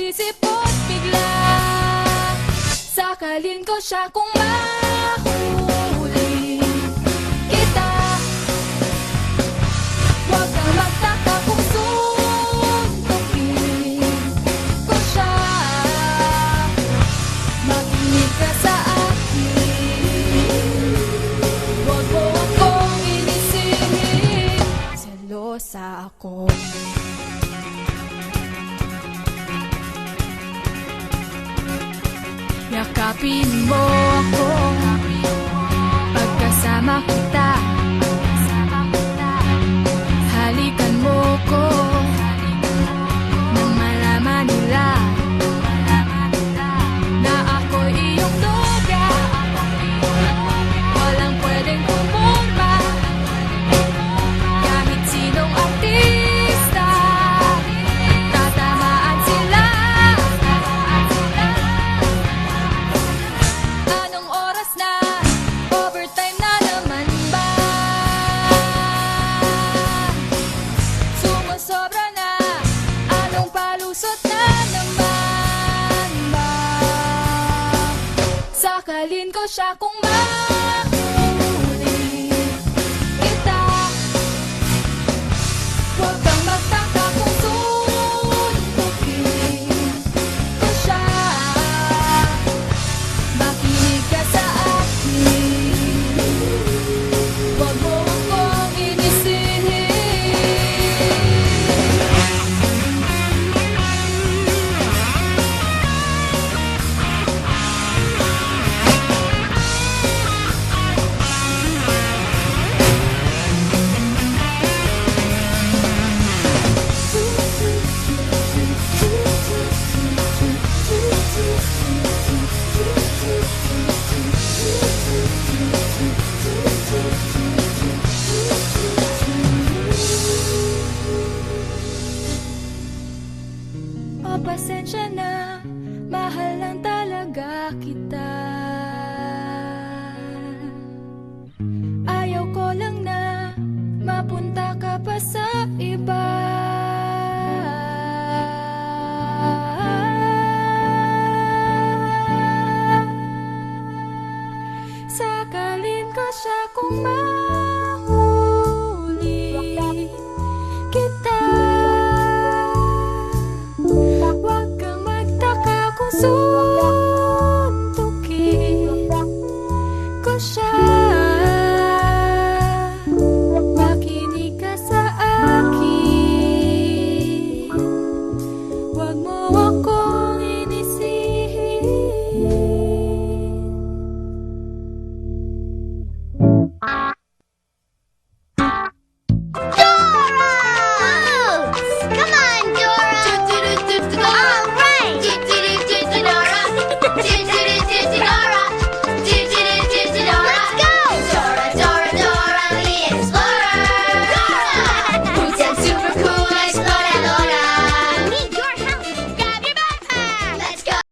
sisipot bigla. Sakalin ko siya kung mahuli kita. Huwag kang magtaka kung suntukin ko siya. Makinig ka sa akin, huwag mo akong inisipin. Selosa ako. Yakapin mo ako pagkasama kita. Halikan mo ko nang malaman nila na ako'y iyong duga. Walang pwedeng pumorma, kahit sinong artista. Tatamaan sila. Anong oras na? Overtime na naman ba? Sumusobra na? Anong palusot na naman ba? Sakalin ko siya kung mahuli kita. Huwag kang magtaka kung suntukin ko siya. Makinig ka sa akin, huwag mo akong inisipin. O pasensya na, mahal lang talaga kita.